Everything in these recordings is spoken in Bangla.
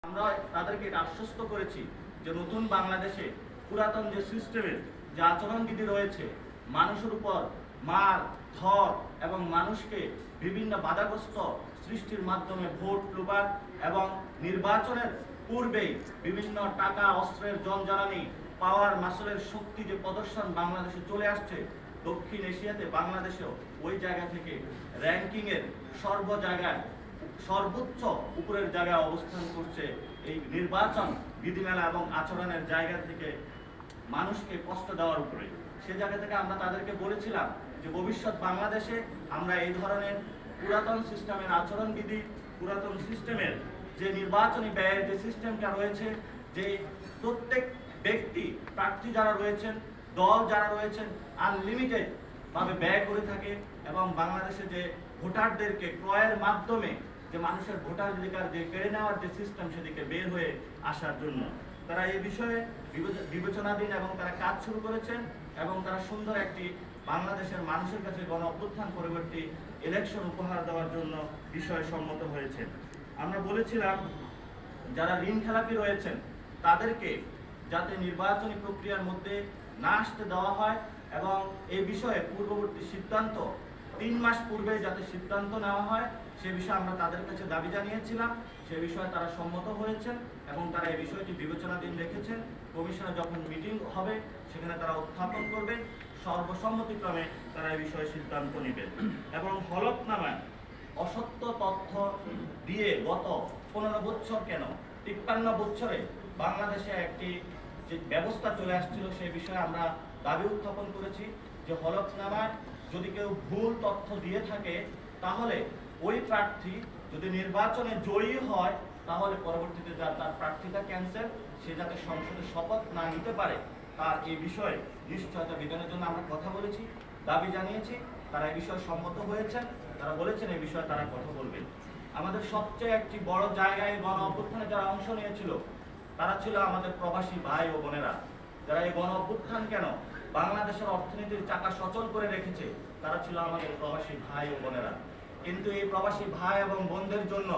আমরা তাদেরকে আশ্বস্ত করেছি যে নতুন বাংলাদেশে পুরাতন যে সিস্টেমের যে আচরণবিধি রয়েছে, মানুষের উপর মার ধর এবং মানুষকে বিভিন্ন বাধাগ্রস্ত সৃষ্টির মাধ্যমে ভোট লুবান এবং নির্বাচনের পূর্বেই বিভিন্ন টাকা অস্ত্রের জঞ্জালানি পাওয়ার মাসলের শক্তি যে প্রদর্শন বাংলাদেশে চলে আসছে, দক্ষিণ এশিয়াতে বাংলাদেশেও ওই জায়গা থেকে র্যাঙ্কিংয়ের সর্ব জায়গায় সর্বোচ্চ উপরের জায়গায় অবস্থান করছে। এই নির্বাচন বিধিমেলা এবং আচরণের জায়গা থেকে মানুষকে কষ্ট দেওয়ার উপরে, সে জায়গা থেকে আমরা তাদেরকে বলেছিলাম যে ভবিষ্যৎ বাংলাদেশে আমরা এই ধরনের পুরাতন সিস্টেমের আচরণবিধি, পুরাতন সিস্টেমের যে নির্বাচনী ব্যয়ের যে সিস্টেমটা রয়েছে, যে প্রত্যেক ব্যক্তি প্রার্থী যারা রয়েছেন, দল যারা রয়েছেন আনলিমিটেড ভাবে ব্যয় করে থাকে এবং বাংলাদেশে যে ভোটারদেরকে ক্রয়ের মাধ্যমে যে মানুষের ভোটাধিকার যে কেড়ে নেওয়ার যে সিস্টেম, সেদিকে বের হয়ে আসার জন্য তারা এই বিষয়ে বিবেচনাধীন এবং তারা কাজ শুরু করেছেন এবং তারা সুন্দর একটি বাংলাদেশের মানুষের কাছে গণ অভ্যুত্থান পরবর্তী ইলেকশন উপহার দেওয়ার জন্য বিষয়ে সম্মত হয়েছেন। আমরা বলেছিলাম যারা ঋণ খেলাপি রয়েছেন তাদেরকে যাতে নির্বাচনী প্রক্রিয়ার মধ্যে না আসতে দেওয়া হয় এবং এই বিষয়ে পূর্ববর্তী সিদ্ধান্ত 3 মাস পূর্বে যাতে সিদ্ধান্ত নেওয়া হয়, সে বিষয়ে আমরা তাদের কাছে দাবি জানিয়েছিলাম। সে বিষয়ে তারা সম্মত হয়েছেন এবং তারা এই বিষয়টি বিবেচনাধীন রেখেছেন। কমিশনে যখন মিটিং হবে সেখানে তারা উত্থাপন করবেন, সর্বসম্মতিক্রমে তারা এই বিষয়ে সিদ্ধান্ত নেবেন। এবং হলফনামায় অসত্য তথ্য দিয়ে গত 15 বছর কেন 53 বছরে বাংলাদেশে একটি যে ব্যবস্থা চলে আসছিল, সেই বিষয়ে আমরা দাবি উত্থাপন করেছি যে হলফনামায় যদি কেউ ভুল তথ্য দিয়ে থাকে তাহলে ওই প্রার্থী যদি নির্বাচনে জয়ী হয় তাহলে পরবর্তীতে তার প্রার্থীতা ক্যান্সেল, সে যাতে সংসদে শপথ না নিতে পারে তার এই বিষয়ে নিশ্চয়তা বিধানের জন্য আমরা কথা বলেছি, দাবি জানিয়েছি। তারা এই বিষয়ে সম্মত হয়েছেন, তারা বলেছেন এই বিষয়ে তারা কথা বলবেন। আমাদের সবচেয়ে একটি বড় জায়গায় গণ অভ্যুত্থানে যারা অংশ নিয়েছিল তারা ছিল আমাদের প্রবাসী ভাই ও বোনেরা, যারা এই গণ অভ্যুত্থান কেন বাংলাদেশের অর্থনীতির চাকা সচল করে রেখেছে, তারা ছিল আমাদের প্রবাসী ভাই ও বোনেরা। কিন্তু এই প্রবাসী ভাই এবং বোনদের জন্য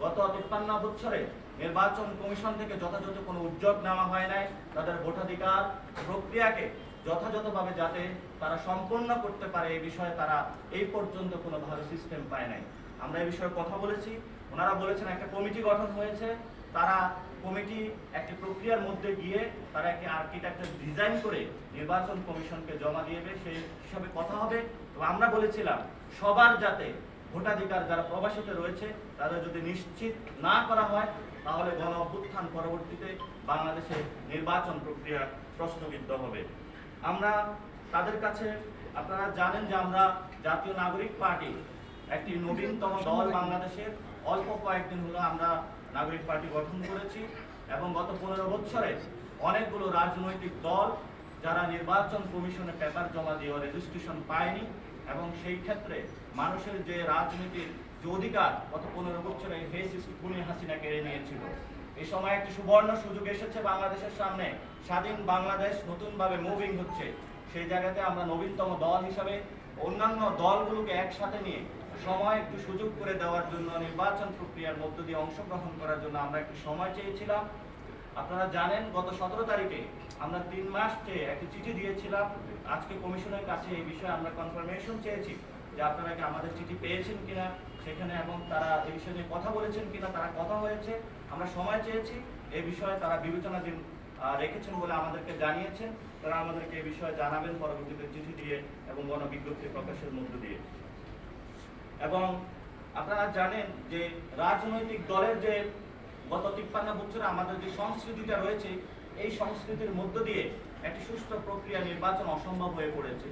গত 53 বছরে নির্বাচন কমিশন থেকে যথাযথ কোনো উদ্যোগ নেওয়া হয় নাই। তাদের ভোটাধিকার প্রক্রিয়াকে যথাযথভাবে যাতে তারা সম্পন্ন করতে পারে এই বিষয়ে তারা এই পর্যন্ত কোনো ভালো সিস্টেম পায় নাই। আমরা এই বিষয়ে কথা বলেছি, ওনারা বলেছেন একটা কমিটি গঠন হয়েছে, তারা কমিটি একটি প্রক্রিয়ার মধ্যে গিয়ে তারা একটি আর্কিটেকচার ডিজাইন করে নির্বাচন কমিশনকে জমা দিয়েবে, সেই হিসাবে কথা হবে। তো আমরা বলেছিলাম সবার যাতে ভোটাধিকার যারা প্রবাসীতে রয়েছে তাদের যদি নিশ্চিত না করা হয় তাহলে গণ অভ্যুত্থান পরবর্তীতে বাংলাদেশে নির্বাচন প্রক্রিয়া প্রশ্নবিদ্ধ হবে। আমরা তাদের কাছে, আপনারা জানেন যে আমরা জাতীয় নাগরিক পার্টি একটি নবীনতম দল, বাংলাদেশের অল্প কয়েকদিন হলো আমরা নাগরিক পার্টি গঠন করেছি এবং গত 15 বছরে অনেকগুলো রাজনৈতিক দল যারা নির্বাচন কমিশনে পেপার জমা দিয়ে রেজিস্ট্রেশন পায়নি এবং সেই ক্ষেত্রে মানুষের যে রাজনীতির যে অধিকার গত 15 বছরে ফেসিস্ট খুনি হাসিনা কেড়ে নিয়েছিল, এই সময় একটি সুবর্ণ সুযোগ এসেছে বাংলাদেশের সামনে। স্বাধীন বাংলাদেশ নতুনভাবে মুভিং হচ্ছে, সেই জায়গাতে আমরা নবীনতম দল হিসাবে অন্যান্য দলগুলোকে একসাথে নিয়ে সময় একটু সুযোগ করে দেওয়ার জন্য নির্বাচন প্রক্রিয়ার মধ্য দিয়ে অংশগ্রহণ করার জন্য আমরা একটু সময় চেয়েছিলাম। আপনারা জানেন গত 17 তারিখে আমরা 3 মাস চেয়ে একটি চিঠি দিয়েছিলাম। আজকে কমিশনের কাছে এই বিষয়ে আমরা কনফার্মেশন চেয়েছি যে আপনারা কি আমাদের চিঠি পেয়েছেন কিনা সেখানে, এবং তারা এই বিষয়ে নিয়ে কথা বলেছেন কিনা, তারা কথা হয়েছে। আমরা সময় চেয়েছি, এই বিষয়ে তারা বিবেচনাধীন রেখেছেন বলে আমাদেরকে জানিয়েছেন। তারা আমাদেরকে এই বিষয়ে জানাবেন পরবর্তীতে চিঠি দিয়ে এবং গণবিজ্ঞপ্তি প্রকাশের মধ্য দিয়ে। এবং আপনারা জানেন যে রাজনৈতিক দলের যে গত 53 বছরে আমাদের যে সংস্কৃতিটা রয়েছে, এই সংস্কৃতির মধ্য দিয়ে একটি সুষ্ঠু প্রক্রিয়া নির্বাচন অসম্ভব হয়ে পড়েছে।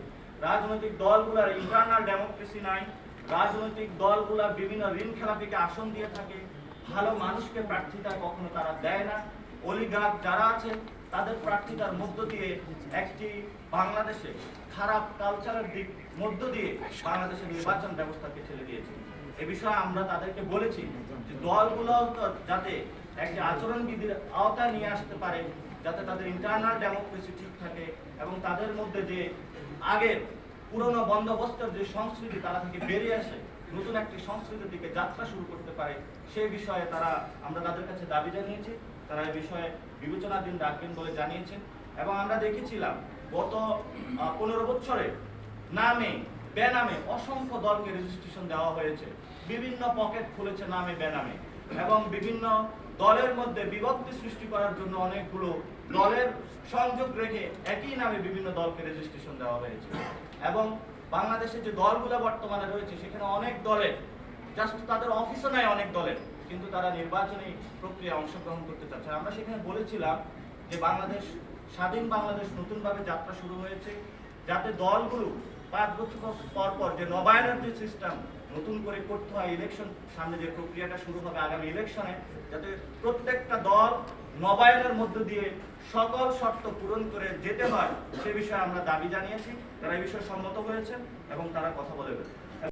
রাজনৈতিক দলগুলোর ইন্টারনাল ডেমোক্রেসি নাই, রাজনৈতিক দলগুলা বিভিন্ন ঋণ খেলাপিকে আসন দিয়ে থাকে, ভালো মানুষকে প্রার্থিতা কখনো তারা দেয় না। অলিগার্ক যারা আছেন তাদের প্রার্থিতার মধ্য দিয়ে একটি বাংলাদেশে খারাপ কালচারের দিক মধ্য দিয়ে বাংলাদেশের নির্বাচন ব্যবস্থাকে ঠেলে দিয়েছে। এ বিষয়ে আমরা তাদেরকে বলেছি যে দলগুলো যাতে একটি আচরণবিধির আওতায় নিয়ে আসতে পারে, যাতে তাদের ইন্টারনাল ডেমোক্রেসি ঠিক থাকে এবং তাদের মধ্যে যে আগের পুরনো বন্দোবস্তের যে সংস্কৃতি তারা থেকে বেরিয়ে আসে, নতুন একটি সংস্কৃতির দিকে যাত্রা শুরু করতে পারে সেই বিষয়ে আমরা তাদের কাছে দাবি জানিয়েছি। তারা এই বিষয়ে বিবেচনাধীন রাখবেন বলে জানিয়েছেন। এবং আমরা দেখেছিলাম গত 15 বছরে নামে বেনামে অসংখ্য দলকে রেজিস্ট্রেশন দেওয়া হয়েছে, বিভিন্ন পকেট খুলেছে নামে বেনামে, এবং বিভিন্ন দলের মধ্যে বিভক্তি সৃষ্টি করার জন্য অনেকগুলো দলের সংযোগ রেখে একই নামে বিভিন্ন দলকে রেজিস্ট্রেশন দেওয়া হয়েছে। এবং বাংলাদেশে যে দলগুলো বর্তমানে রয়েছে সেখানে অনেক দলের জাস্ট তাদের অফিসও নাই অনেক দলের, কিন্তু তারা নির্বাচনী প্রক্রিয়ায় অংশগ্রহণ করতে চাচ্ছে। আমরা সেখানে বলেছিলাম যে স্বাধীন বাংলাদেশ নতুনভাবে যাত্রা শুরু হয়েছে, যাতে দলগুলো 5 বছর পর পর যে নবায়নের যে সিস্টেম নতুন করে করতে হয়, ইলেকশন সামনে যে প্রক্রিয়াটা শুরু হবে আগামী ইলেকশনে, যাতে প্রত্যেকটা দল নবায়নের মধ্য দিয়ে সকল শর্ত পূরণ করে যেতে হয় সে বিষয়ে আমরা দাবি জানিয়েছি। তারা এই বিষয়ে সম্মত হয়েছেন এবং তারা কথা বলে